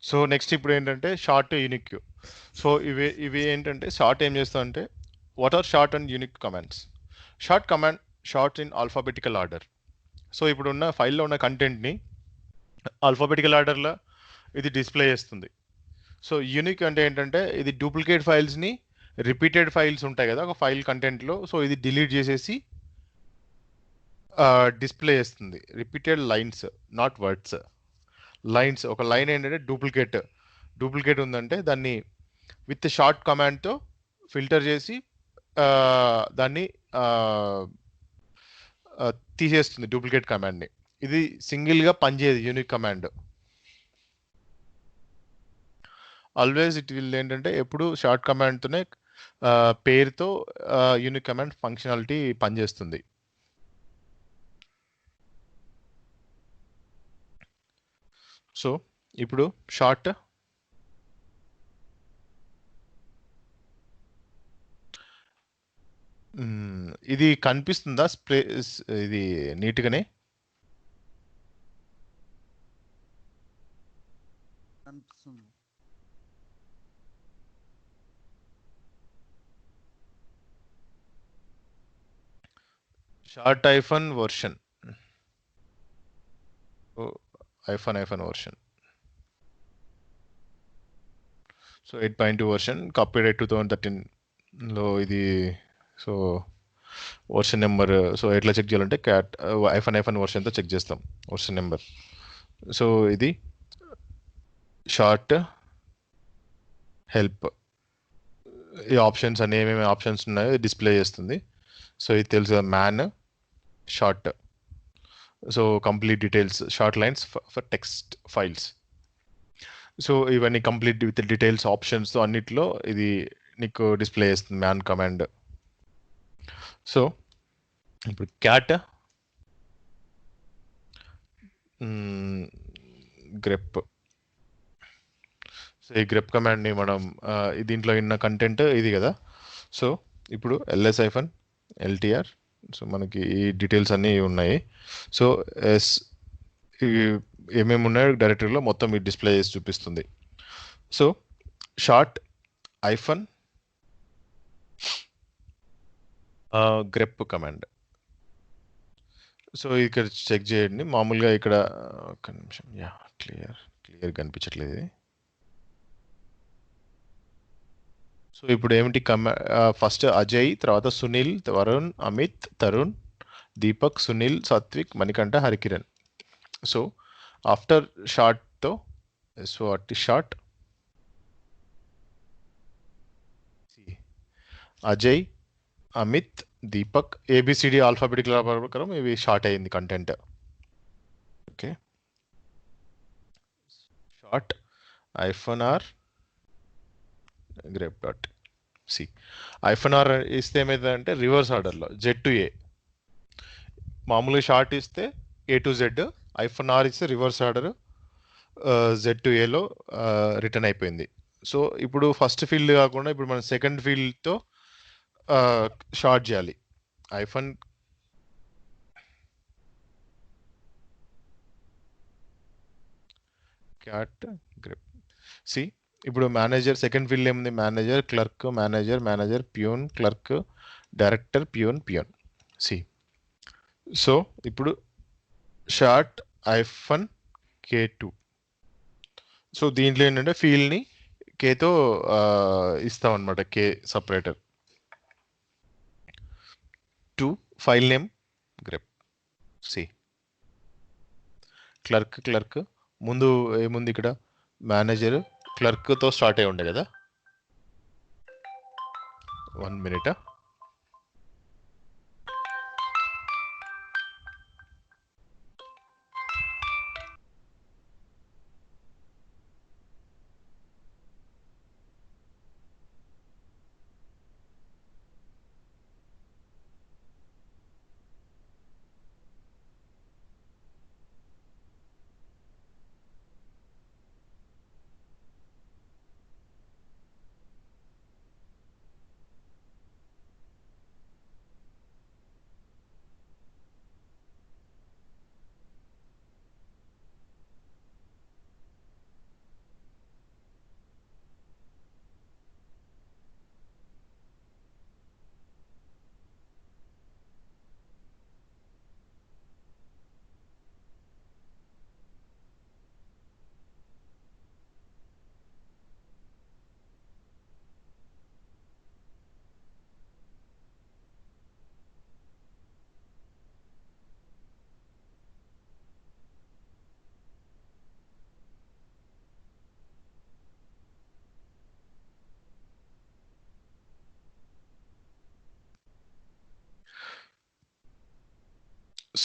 So next ఇప్పుడు ఏంటంటే short unique. So ఇవి ఏంటంటే షార్ట్ ఏం చేస్తుందంటే what are sort and unique commands. Sort command sort in alphabetical order. So ఇప్పుడు ఉన్న ఫైల్లో ఉన్న కంటెంట్ని ఆల్ఫాబెటికల్ ఆర్డర్లో ఇది డిస్ప్లే చేస్తుంది. సో యూనిక్ అంటే ఏంటంటే ఇది డూప్లికేట్ ఫైల్స్ని, రిపీటెడ్ ఫైల్స్ ఉంటాయి కదా ఒక ఫైల్ కంటెంట్లో, సో ఇది డిలీట్ చేసేసి డిస్ప్లే చేస్తుంది. Repeated lines, not words. Lines, ఒక లైన్ ఏంటంటే డూప్లికేట్ ఉందంటే దాన్ని విత్ షార్ట్ కమాండ్తో ఫిల్టర్ చేసి దాన్ని ఆ, ఆ, తీసేస్తుంది డూప్లికేట్ కమాండ్ని. ఇది సింగిల్గా పనిచేయదు unique command. Always it will ఏంటంటే ఎప్పుడు షార్ట్ కమాండ్తోనే పేరుతో యూనిక్ కమాండ్ ఫంక్షనాలిటీ పనిచేస్తుంది. సో ఇప్పుడు షార్ట్ ఇది కనిపిస్తుందా ఇది నీట్గానే? కనిపిస్తుంది. Sort hyphen version, hyphen version. So 8.2 version, copyright 2013లో ఇది. సో వర్షన్ నెంబర్, సో ఎట్లా చెక్ చేయాలంటే క్యాట్ ఐఫన్ వర్షన్తో చెక్ చేస్తాం వర్షన్ నెంబర్. సో ఇది షార్ట్ హెల్ప్, ఈ ఆప్షన్స్ అన్ని ఏమేమి ఆప్షన్స్ ఉన్నాయో డిస్ప్లే చేస్తుంది. సో ఇది తెలుసు కదా, man short. So complete details, short lines for text files. So ఇవన్నీ కంప్లీట్ విత్ డీటెయిల్స్ ఆప్షన్స్ అన్నిట్లో ఇది నీకు డిస్ప్లే చేస్తుంది మ్యాన్ కమాండ్. సో ఇప్పుడు క్యాట్ గ్రెప్. సో ఈ గ్రెప్ కమాండ్ని మనం దీంట్లో ఉన్న కంటెంట్ ఇది కదా. సో ఇప్పుడు ఎల్ఎస్ ఐఫన్ ఎల్టీఆర్, సో మనకి ఈ డీటెయిల్స్ అన్నీ ఉన్నాయి. సో ఎస్ ఏమేమి ఉన్నాయో డైరెక్టరీలో మొత్తం ఈ డిస్ప్లే చేసి చూపిస్తుంది. So short hyphen grep command. So ఇక్కడ చెక్ చేయండి. మామూలుగా ఇక్కడ ఒక్క నిమిషం, యా క్లియర్ కనిపించట్లేదు ఇది. సో ఇప్పుడు ఏమిటి ఫస్ట్ అజయ్, తర్వాత సునీల్, వరుణ్, అమిత్, తరుణ్, దీపక్, సునీల్, సాత్విక్, మణికంఠ, హరికిరణ్. సో ఆఫ్టర్ షార్ట్తో, సో అట్టి sort Ajay, Amit, Deepak, A B C D alphabetical ప్రకారం ఇవి షార్ట్ అయింది content. Okay, sort hyphen r grep dot c. Hyphen r ఇస్తే ఏమైందంటే రివర్స్ ఆర్డర్లో జెడ్ టు ఏ. మామూలుగా షార్ట్ ఇస్తే A to Z, hyphen r ఇస్తే రివర్స్ ఆర్డర్ జెడ్ టు ఏలో రిటర్న్ అయిపోయింది. సో ఇప్పుడు ఫస్ట్ ఫీల్డ్ కాకుండా ఇప్పుడు మనం సెకండ్ ఫీల్డ్తో షార్ట్ చేయాలి. Hyphen cat grep c. ఇప్పుడు మేనేజర్ సెకండ్ ఫీల్డ్ ఏముంది? Manager, clerk, manager, peon, clerk, director, peon c. So ఇప్పుడు షార్ట్ ఐఫన్ K2. సో దీంట్లో ఏంటంటే ఫీల్డ్ని కేతో ఇస్తాం అనమాట, K separator. To file name grep c. Clerk ముందు ఏముంది ఇక్కడ? మేనేజర్ క్లర్క్తో స్టార్ట్ అయి ఉండే కదా. 1 minute.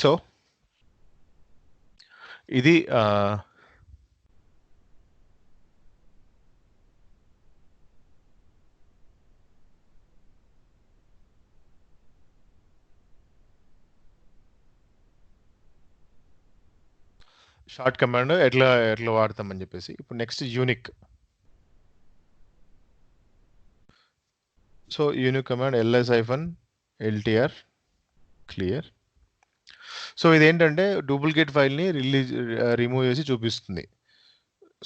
సో ఇది షార్ట్ కమాండ్ ఎట్లా ఎట్లా వాడతామని చెప్పేసి. ఇప్పుడు next unique. So unique command ls-ltr clear. So ఇదేంటంటే డూప్లికేట్ ఫైల్ని రిమూవ్ చేసి చూపిస్తుంది.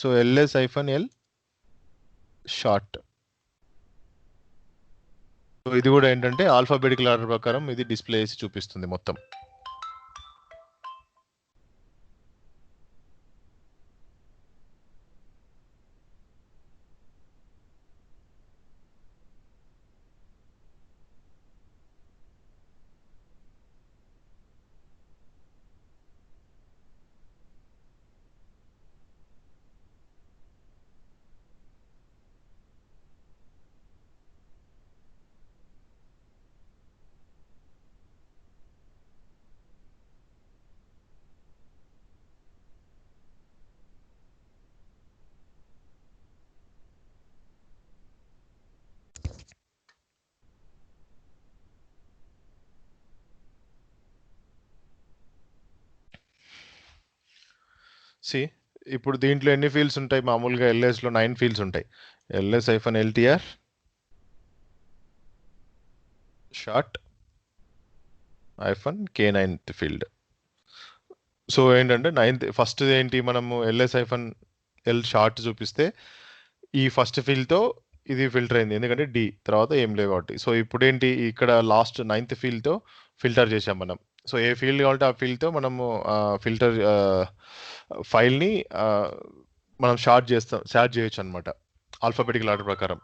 So ls-l short. సో ఇది కూడా ఏంటంటే ఆల్ఫాబెటికల్ ఆర్డర్ ప్రకారం ఇది డిస్ప్లే చేసి చూపిస్తుంది మొత్తం. సి ఇప్పుడు దీంట్లో ఎన్ని ఫీల్డ్స్ ఉంటాయి? మామూలుగా ఎల్ఎస్లో 9 ఫీల్డ్స్ ఉంటాయి. ls-ltr sort -k9 field. So ఏంటంటే 9th ఫస్ట్ ఏంటి, మనము ls-l షార్ట్ చూపిస్తే ఈ ఫస్ట్ ఫీల్డ్తో ఇది ఫిల్టర్ అయింది, ఎందుకంటే డి తర్వాత ఏం లేవు కాబట్టి. సో ఇప్పుడు ఏంటి, ఇక్కడ లాస్ట్ 9th ఫీల్డ్తో ఫిల్టర్ చేసాం మనం. సో ఏ ఫీల్డ్ కావాలంటే ఆ ఫీల్డ్తో మనము ఫిల్టర్ ఫైల్ని మనం షార్ట్ చేయొచ్చు అనమాట ఆల్ఫాబెటికల్ ఆర్డర్ ప్రకారం.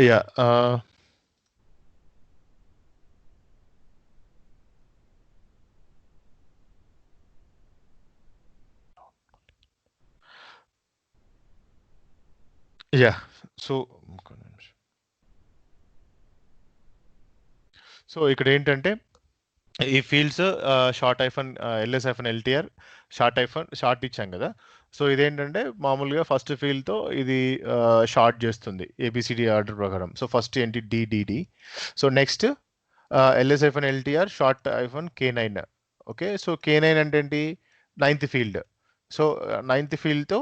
యా యా సో సో ఇక్కడ ఏంటంటే ఈ ఫీల్డ్స్ ls-ltr షార్ట్ ఇచ్చాం కదా. సో ఇదేంటంటే మామూలుగా ఫస్ట్ ఫీల్డ్తో ఇది షార్ట్ చేస్తుంది ఏబిసిడి ఆర్డర్ ప్రకారం. సో ఫస్ట్ ఏంటి DDD. So next ls-ltr sort -k9. Okay, so k9 అంటే ఏంటి, 9th ఫీల్డ్. సో 9th ఫీల్డ్తో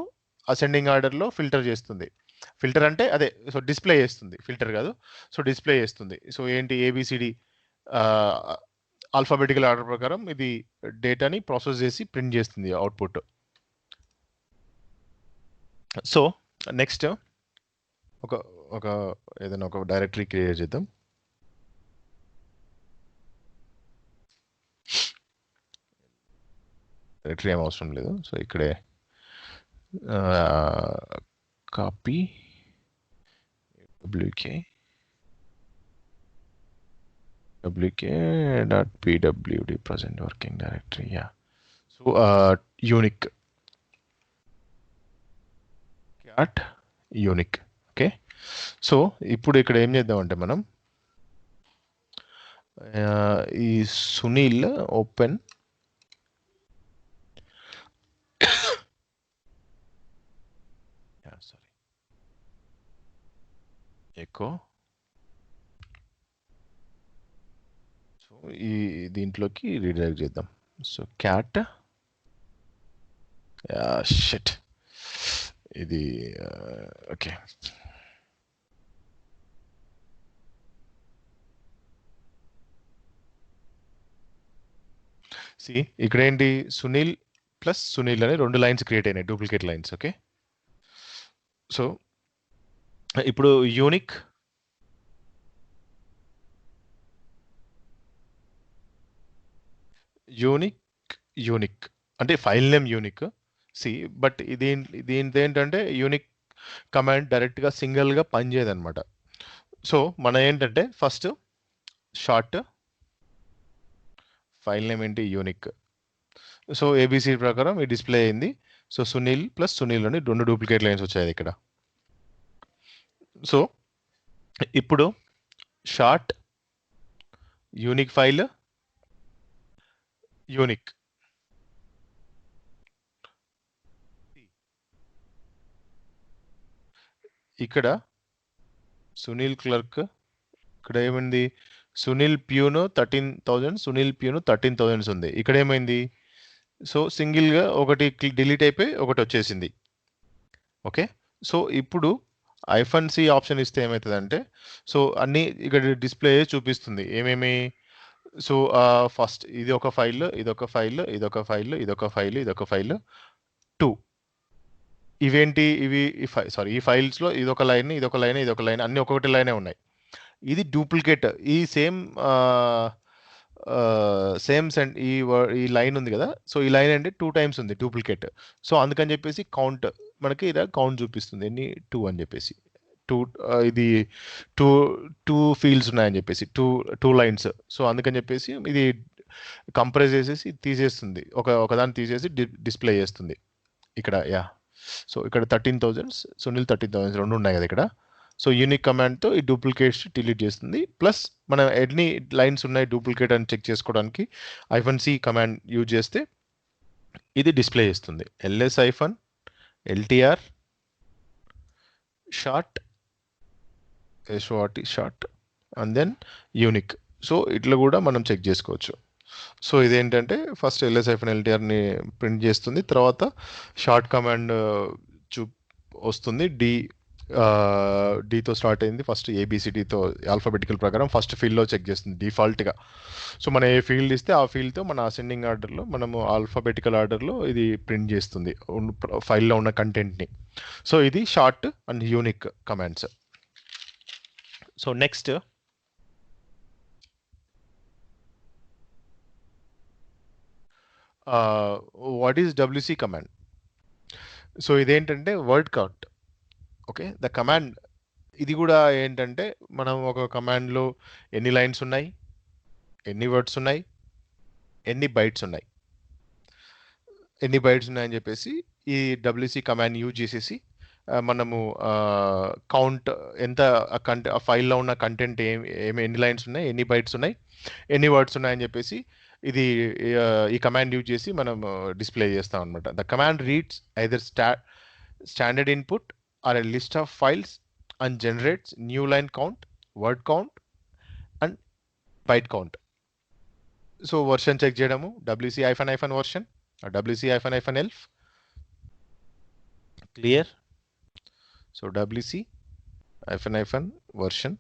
అసెండింగ్ ఆర్డర్లో ఫిల్టర్ చేస్తుంది. ఫిల్టర్ అంటే అదే, సో డిస్ప్లే చేస్తుంది, ఫిల్టర్ కాదు. సో డిస్ప్లే చేస్తుంది. సో ఏంటి, ఏబిసిడి ఆల్ఫాబెటికల్ ఆర్డర్ ప్రకారం ఇది డేటాని ప్రాసెస్ చేసి ప్రింట్ చేస్తుంది అవుట్పుట్. సో నెక్స్ట్ ఒక ఒక ఏదైనా ఒక డైరెక్టరీ క్రియేట్ చేద్దాం. డైరెక్టరీ ఏం అవసరం లేదు. సో ఇక్కడే copy wk.pwd present working directory. Yeah. So unique cat unique. Okay, so ఇప్పుడు ఇక్కడ ఏం చేద్దామంటే మనం ఈ Sunil open sorry echo. So ఈ దీంట్లోకి రీడైరెక్ట్ చేద్దాం. సో క్యాట్ షిట్ ఇది ఓకే. సి ఇక్కడ ఏంటి, సునీల్ ప్లస్ సునీల్ అని 2 లైన్స్ క్రియేట్ అయినాయి, డూప్లికేట్ లైన్స్. ఓకే, సో ఇప్పుడు యూనిక్ యూనిక్ యూనిక్ అంటే file name unique see but దీని ఏంటంటే యూనిక్ కమాండ్ డైరెక్ట్గా సింగిల్గా పనిచేయదన్నమాట. సో మన ఏంటంటే ఫస్ట్ షార్ట్ ఫైల్ నేమ్ ఏంటి యూనిక్. సో ఏబిసి ప్రకారం ఈ డిస్ప్లే అయింది. సో సునీల్ ప్లస్ సునీల్ అని 2 డూప్లికేట్ లైన్స్ వచ్చాయి ఇక్కడ. సో ఇప్పుడు షార్ట్ యూనిక్ ఫైల్ యూనిక్ ఇక్కడ సునీల్ క్లర్క్ ఇక్కడ ఏమైంది సునీల్ ప్యూను 13,000 సునీల్ ప్యూను 13,000 ఉంది. ఇక్కడ ఏమైంది సో సింగిల్గా ఒకటి డిలీట్ అయిపోయి ఒకటి వచ్చేసింది. ఓకే సో ఇప్పుడు ఐఫన్-సి ఆప్షన్ ఇస్తే ఏమవుతుందంటే సో అన్ని ఇక్కడ డిస్ప్లే చూపిస్తుంది ఏమేమి. సో ఫస్ట్ ఇది ఒక ఫైల్ ఇదొక ఫైల్ ఇదొక ఫైల్ ఇదొక ఫైల్ ఇదొక ఫైల్ 2 ఇవేంటి ఇవి సారీ ఈ ఫైల్స్లో ఇదొక లైన్ ఇదొక లైన్ ఇదొక లైన్ అన్ని ఒక్కొక్కటి లైనే ఉన్నాయి. ఇది డూప్లికేట్ ఈ సేమ్ ఈ లైన్ ఉంది కదా సో ఈ లైన్ అంటే 2 టైమ్స్ ఉంది డూప్లికేట్. సో అందుకని చెప్పేసి కౌంట్ మనకి ఇలా కౌంట్ చూపిస్తుంది ఎన్ని 2 అని చెప్పేసి 2 ఇది 2 2 ఫీల్డ్స్ ఉన్నాయని చెప్పేసి 2 లైన్స్. సో అందుకని చెప్పేసి ఇది కంప్రెస్ చేసేసి తీసేస్తుంది ఒకదాన్ని తీసేసి డిస్ప్లే చేస్తుంది ఇక్కడ. యా సో ఇక్కడ 13,000 సునీల్ 13,000 రెండు ఉన్నాయి కదా ఇక్కడ. సో యూనిక్ కమాండ్తో ఈ డూప్లికేట్స్ డిలీట్ చేస్తుంది. ప్లస్ మనం ఎన్ని లైన్స్ ఉన్నాయి డూప్లికేట్ అని చెక్ చేసుకోవడానికి ఐఫన్-సి కమాండ్ యూజ్ చేస్తే ఇది డిస్ప్లే చేస్తుంది. LS hyphen LTR sort sort and then unique. So ఇట్లా కూడా మనం చెక్ చేసుకోవచ్చు. సో ఇదేంటంటే ఫస్ట్ ఎల్ఎస్ ఐఫన్ ఎల్టీఆర్ని ప్రింట్ చేస్తుంది. తర్వాత షార్ట్ కమాండ్ వస్తుంది డీతో స్టార్ట్ అయింది. ఫస్ట్ ఏబిసిడితో ఆల్ఫాబెటికల్ ప్రకారం ఫస్ట్ ఫీల్డ్లో చెక్ చేస్తుంది డిఫాల్ట్గా. సో మనం ఏ ఫీల్డ్ ఇస్తే ఆ ఫీల్డ్తో మన అసెండింగ్ ఆర్డర్లో మనము ఆల్ఫాబెటికల్ ఆర్డర్లో ఇది ప్రింట్ చేస్తుంది ఫైల్లో ఉన్న కంటెంట్ని. సో ఇది sort and unique commands. So next what is WC command. So ఇదేంటంటే word count. Okay the command ఇది కూడా ఏంటంటే మనం ఒక కమాండ్లో ఎన్ని లైన్స్ ఉన్నాయి ఎన్ని వర్డ్స్ ఉన్నాయి ఎన్ని బైట్స్ ఉన్నాయని చెప్పేసి ఈ డబ్ల్యూసి కమాండ్ యూజ్ చేసేసి మనము కౌంట్ ఎంత ఆ ఫైల్లో ఉన్న కంటెంట్ ఎన్ని లైన్స్ ఉన్నాయి ఎన్ని బైట్స్ ఉన్నాయి ఎన్ని వర్డ్స్ ఉన్నాయని చెప్పేసి ఇది ఈ కమాండ్ యూజ్ చేసి మనం డిస్ప్లే చేస్తాం అనమాట. The command reads either standard input or a list of files and generates new line count word count and byte count. So version check చేయడము WC hyphen version WC hyphen help clear. So WC hyphen version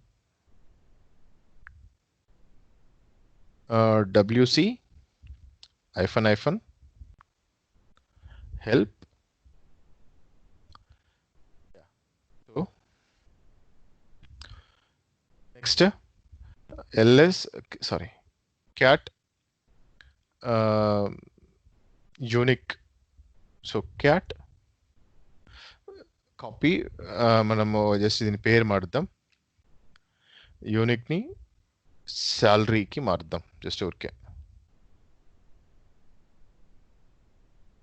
WC hyphen help. So next LS sorry cat unique. So cat copy మనము just దీని పేరు మారుద్దాం యూనిక్ని శాలరీకి మారుద్దాం just ఊరికే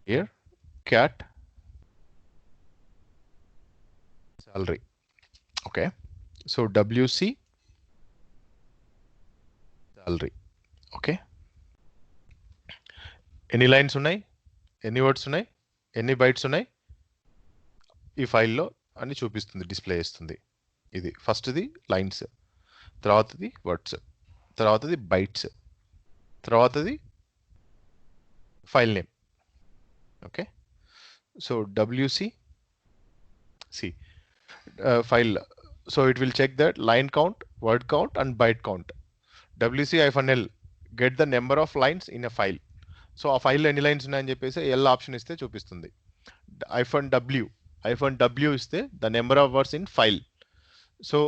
here cat salary. Okay so WC salary. Okay ఎన్ని lines ఉన్నాయి ఎన్ని వర్డ్స్ ఉన్నాయి ఎన్ని బైట్స్ ఉన్నాయి ఈ ఫైల్లో అని చూపిస్తుంది డిస్ప్లే చేస్తుంది. ఇది ఫస్ట్ది లైన్స్ తర్వాతది వర్డ్స్ తర్వాతది బైట్స్ తర్వాతది file name. Okay so WC file so it will check that line count word count and byte count. WC hyphen L get the number of lines in a file. So ఆ ఫైల్లో ఎన్ని lines ఉన్నాయని చెప్పేసి L option ఇస్తే చూపిస్తుంది. Hyphen W ఇస్తే the number of words in file. So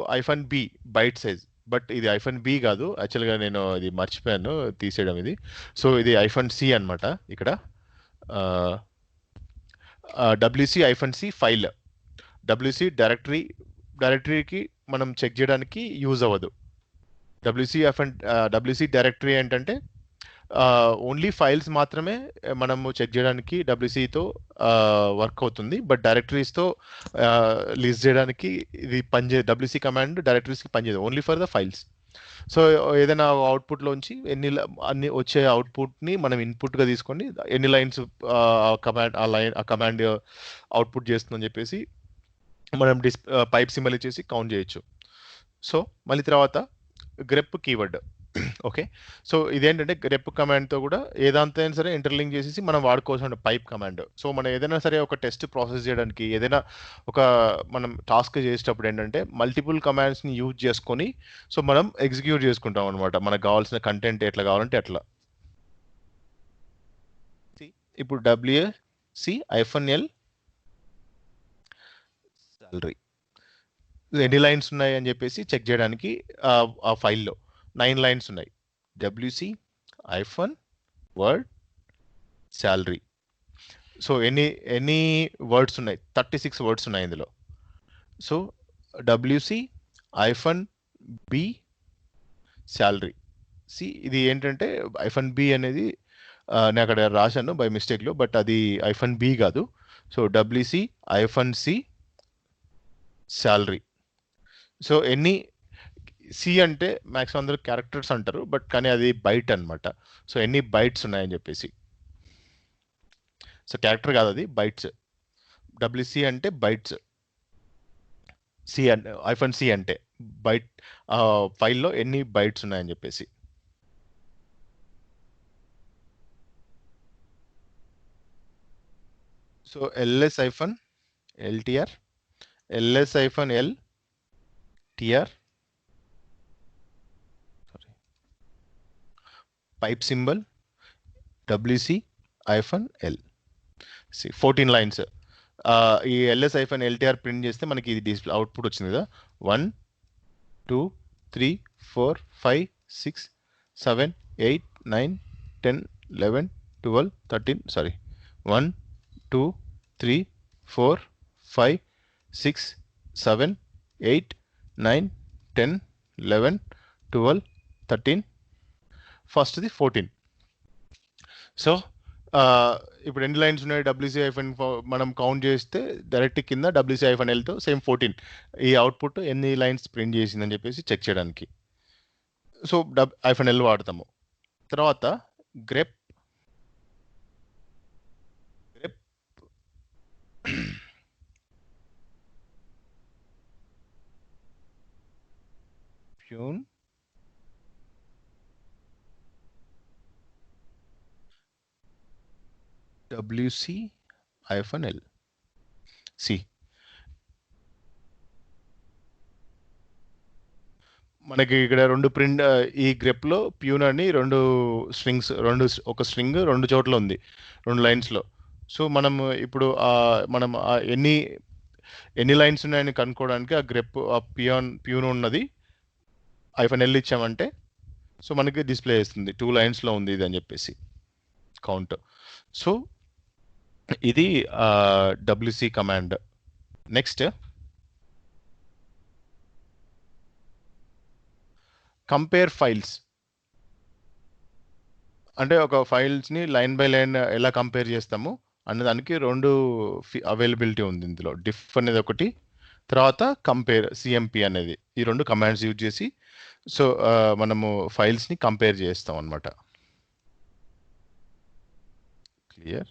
-b byte size. But ఇది -b కాదు, యాక్చువల్గా నేను ఇది మర్చిపోయాను తీసేయడం ఇది. సో ఇది -c అన్నమాట ఇక్కడ. WC-C file. WC డైరెక్టరీకి మనం చెక్ చేయడానికి యూజ్ అవ్వదు. WC డైరెక్టరీ ఏంటంటే ఓన్లీ ఫైల్స్ మాత్రమే మనము చెక్ చేయడానికి WCతో వర్క్ అవుతుంది. బట్ డైరెక్టరీస్తో లిస్ట్ చేయడానికి ఇది పనిచేయదు. WC కమాండ్ డైరెక్టరీస్కి పనిచేయదు, only for the files. So ఏదైనా అవుట్పుట్లోంచి అన్ని వచ్చే అవుట్పుట్ని మనం ఇన్పుట్గా తీసుకొని ఎన్ని లైన్స్ ఆ కమాండ్ అవుట్పుట్ చేస్తుందని చెప్పేసి మనం పైప్ సింబల్ ఇచ్చేసి కౌంట్ చేయొచ్చు. సో మళ్ళీ తర్వాత గ్రెప్ కీవర్డ్. ఓకే, సో ఇదేంటంటే గ్రెప్ కమాండ్తో కూడా ఏదాంతో అయినా సరే ఇంటర్లింక్ చేసేసి మనం వాడుకోవాల్సిన పైప్ కమాండ్. సో మనం ఏదైనా సరే ఒక టెస్ట్ ప్రాసెస్ చేయడానికి, ఏదైనా ఒక మనం టాస్క్ చేసేటప్పుడు ఏంటంటే మల్టిపుల్ కమాండ్స్ని యూజ్ చేసుకొని సో మనం ఎగ్జిక్యూట్ చేసుకుంటాం అనమాట, మనకు కావాల్సిన కంటెంట్ ఎట్లా కావాలంటే అట్లా. ఇప్పుడు WC-L సాలరీ ఎన్ని లైన్స్ ఉన్నాయి అని చెప్పేసి చెక్ చేయడానికి ఆ ఫైల్లో 9 లైన్స్ ఉన్నాయి. WC-Word salary. సో ఎన్ని వర్డ్స్ ఉన్నాయి? 36 వర్డ్స్ ఉన్నాయి ఇందులో. So WC-B salary. ఇది ఏంటంటే -B అనేది నేను అక్కడ రాశాను బై మిస్టేక్లో, బట్ అది -B కాదు. So WC-C salary. So C అంటే మ్యాక్సిమం అందరూ క్యారెక్టర్స్ అంటారు, బట్ కానీ అది బైట్ అనమాట. సో ఎన్ని బైట్స్ ఉన్నాయని చెప్పేసి. సో క్యారెక్టర్ కాదు, అది బైట్స్. WC అంటే బైట్స్, సి అంటే -C అంటే బైట్, ఫైల్లో ఎన్ని బైట్స్ ఉన్నాయని చెప్పేసి. So LS-LTR pipe symbol WC-L 14 lines. ఈ LS-LTR ప్రింట్ చేస్తే మనకి ఇది డిస్ప్లే అవుట్పుట్ వచ్చింది కదా. 1 2 3 4 5 6 7 8 9 10 11 12 13 సారీ 1 2 3 4 5 6 7 8 9 10 11 12 13, ఫస్ట్ది 14. సో ఇప్పుడు ఎన్ని లైన్స్ ఉన్నాయి WC-, మనం కౌంట్ చేస్తే డైరెక్ట్ కింద WC-Lతో సేమ్ 14 ఈ అవుట్పుట్ ఎన్ని లైన్స్ ప్రింట్ చేసిందని చెప్పేసి చెక్ చేయడానికి. సో -L వాడతాము. తర్వాత గ్రెప్ ప్యూన్ WC-L మనకి ఇక్కడ రెండు ప్రింట్, ఈ గ్రెప్లో ప్యూన్ అని రెండు స్ట్రింగ్స్, ఒక స్ట్రింగ్ రెండు చోట్ల ఉంది, 2 లైన్స్లో. సో మనం ఇప్పుడు మనం ఎన్ని లైన్స్ ఉన్నాయని కనుక్కోవడానికి ఆ గ్రెప్ ప్యూన్ ఉన్నది -L ఇచ్చామంటే సో మనకి డిస్ప్లే చేస్తుంది 2 లైన్స్లో ఉంది ఇది అని చెప్పేసి కౌంట్. సో ఇది WC command. Next compare files. అంటే ఒక ఫైల్స్ని లైన్ బై లైన్ ఎలా కంపేర్ చేస్తాము అన్నదానికి 2 అవైలబిలిటీ ఉంది ఇందులో. డిఫ్ అనేది ఒకటి, తర్వాత కంపేర్ CMP అనేది. ఈ 2 కమాండ్స్ యూజ్ చేసి సో మనము ఫైల్స్ని కంపేర్ చేస్తాం అనమాట. Clear?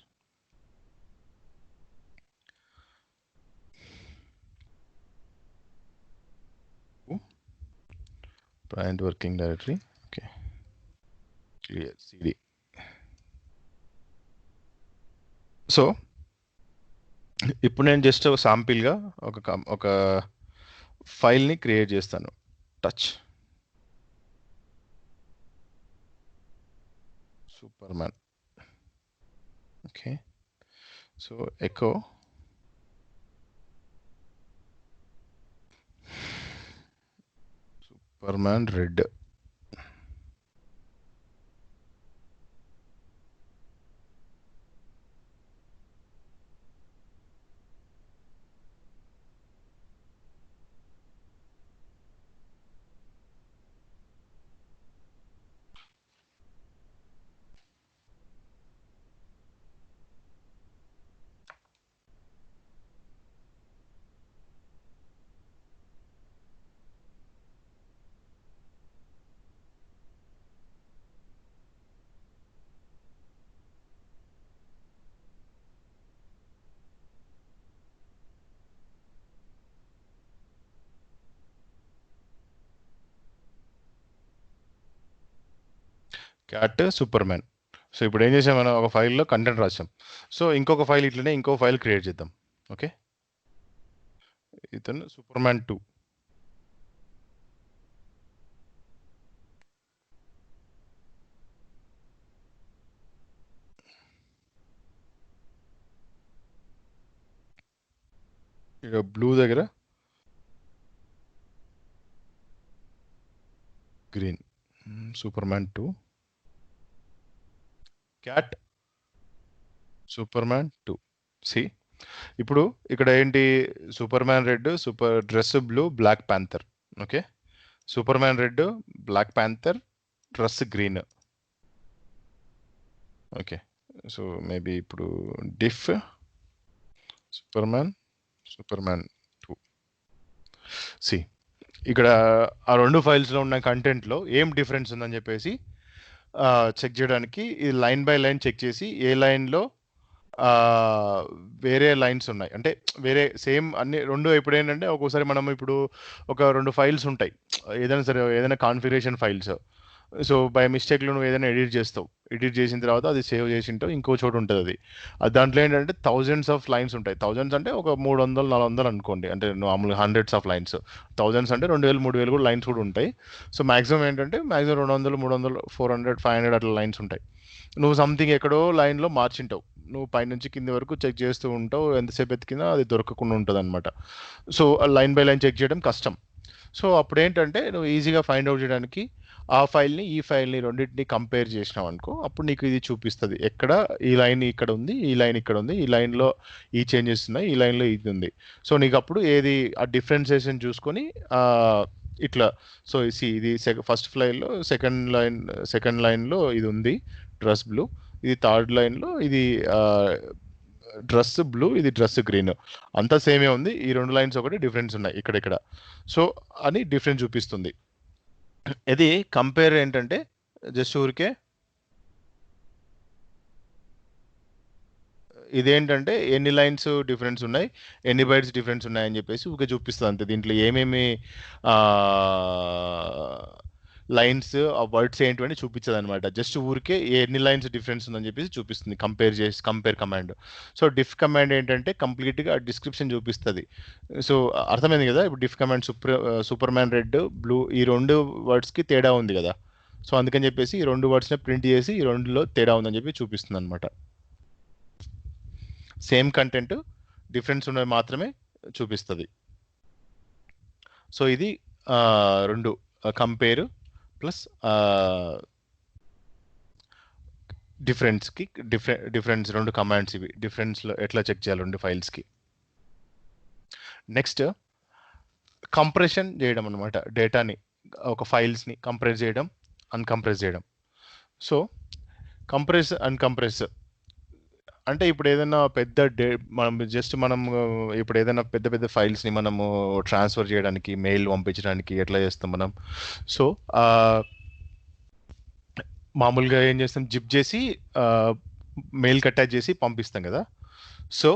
Point working directory. Okay, clear. CD. So ఇప్పుడు నేను జస్ట్ శాంపిల్గా ఒక ఫైల్ని క్రియేట్ చేస్తాను. Touch Superman. Okay, so echo Superman red. Cat Superman. So ఇప్పుడు ఏం చేసాం, మనం ఒక ఫైల్లో కంటెంట్ రాసాం. సో ఇంకొక ఫైల్ ఇట్లనే ఇంకో ఫైల్ క్రియేట్ చేద్దాం. ఓకే, ఇతను సూపర్మ్యాన్ 2. ఇక బ్లూ దగ్గర green. Superman 2 cat Superman 2. See ఇప్పుడు ఇక్కడ ఏంటి, Superman red, super dress blue, black panther. Okay, Superman red, black panther, dress green. Okay, so maybe ఇప్పుడు డిఫ్ సూపర్మ్యాన్ 2. సి ఇక్కడ ఆ రెండు ఫైల్స్లో ఉన్న కంటెంట్లో ఏం డిఫరెన్స్ ఉందని చెప్పేసి చెక్ చేయడానికి ఈ లైన్ బై లైన్ చెక్ చేసి ఏ లైన్లో వేరే లైన్స్ ఉన్నాయి అంటే వేరే సేమ్ అన్ని రెండు. ఇప్పుడు ఏంటంటే ఒక్కోసారి మనం ఇప్పుడు ఒక రెండు ఫైల్స్ ఉంటాయి, ఏదైనా సరే ఏదైనా కాన్ఫిగరేషన్ ఫైల్స్. సో బై మిస్టేక్లో నువ్వు ఏదైనా ఎడిట్ చేస్తావు, ఎడిట్ చేసిన తర్వాత అది సేవ్ చేసింటావు, ఇంకో చోటు ఉంటుంది అది దాంట్లో ఏంటంటే థౌజండ్స్ ఆఫ్ లైన్స్ ఉంటాయి. థౌజండ్స్ అంటే ఒక 300 400 అనుకోండి, అంటే మామూలుగా హండ్రెడ్స్ ఆఫ్ లైన్స్. థౌజండ్స్ అంటే 2000 3000 కూడా లైన్స్ కూడా ఉంటాయి. సో మాక్సిమం ఏంటంటే మాక్సిమం 200 300 400 500 అట్లా లైన్స్ ఉంటాయి. నువ్వు సంథింగ్ ఎక్కడో లైన్లో మార్చింటావు, నువ్వు పైనుంచి కింది వరకు చెక్ చేస్తూ ఉంటావు, ఎంతసేపు ఎతికినా అది దొరకకుండా ఉంటుంది అనమాట. So line by line check చేయడం కష్టం. సో అప్పుడు ఏంటంటే నువ్వు ఈజీగా ఫైండ్ అవుట్ చేయడానికి ఆ ఫైల్ని ఈ ఫైల్ని రెండింటిని కంపేర్ చేసినావు అనుకో, అప్పుడు నీకు ఇది చూపిస్తుంది ఎక్కడ ఈ లైన్ ఇక్కడ ఉంది, ఈ లైన్ ఇక్కడ ఉంది, ఈ లైన్లో ఈ చేంజెస్ ఉన్నాయి, ఈ లైన్లో ఇది ఉంది. సో నీకు అప్పుడు ఏది ఆ డిఫరెన్సియేషన్ చూసుకొని ఇట్లా. సో ఇది ఫస్ట్ ఫ్లైల్లో సెకండ్ లైన్లో ఇది ఉంది డ్రెస్ బ్లూ, ఇది థర్డ్ లైన్లో ఇది డ్రెస్ బ్లూ, ఇది డ్రెస్ గ్రీన్. అంతా సేమే ఉంది, ఈ రెండు లైన్స్ ఒకటి డిఫరెన్స్ ఉన్నాయి ఇక్కడిక్కడ. సో అని డిఫరెన్స్ చూపిస్తుంది. ఇది కంపేర్ ఏంటంటే జస్ట్ ఊరికే ఇదేంటంటే ఎన్ని లైన్స్ డిఫరెన్స్ ఉన్నాయి, ఎన్ని బైట్స్ డిఫరెన్స్ ఉన్నాయని చెప్పేసి ఊరికే చూపిస్తుంది అంతే. దీంట్లో ఏమేమి లైన్స్ ఆ వర్డ్స్ ఏంటి చూపించదు అనమాట. జస్ట్ ఊరికే ఎన్ని లైన్స్ డిఫరెన్స్ ఉందని చెప్పేసి చూపిస్తుంది compare command. So diff command ఏంటంటే కంప్లీట్గా డిస్క్రిప్షన్ చూపిస్తుంది. సో అర్థమైంది కదా. ఇప్పుడు diff command Superman red blue ఈ రెండు వర్డ్స్కి తేడా ఉంది కదా. సో అందుకని చెప్పేసి ఈ రెండు వర్డ్స్ని ప్రింట్ చేసి ఈ రెండులో తేడా ఉందని చెప్పి చూపిస్తుంది అనమాట. సేమ్ కంటెంట్ డిఫరెన్స్ ఉన్నది మాత్రమే చూపిస్తుంది. సో ఇది రెండు కంపేర్ ప్లస్ డిఫరెన్స్ రెండు కమాండ్స్ ఇవి. డిఫరెన్స్లో ఎట్లా చెక్ చేయాలి రెండు ఫైల్స్కి. నెక్స్ట్ కంప్రెషన్ చేయడం అనమాట. డేటాని ఒక ఫైల్స్ని కంప్రెస్ చేయడం, అన్కంప్రెస్ చేయడం. సో కంప్రెస్ అన్కంప్రెస్ అంటే ఇప్పుడు ఏదైనా మనం ఇప్పుడు ఏదైనా పెద్ద పెద్ద ఫైల్స్ని మనము ట్రాన్స్ఫర్ చేయడానికి, మెయిల్ పంపించడానికి ఎట్లా చేస్తాం మనం. సో మామూలుగా ఏం చేస్తాం, జిప్ చేసి మెయిల్కి అటాచ్ చేసి పంపిస్తాం కదా. సో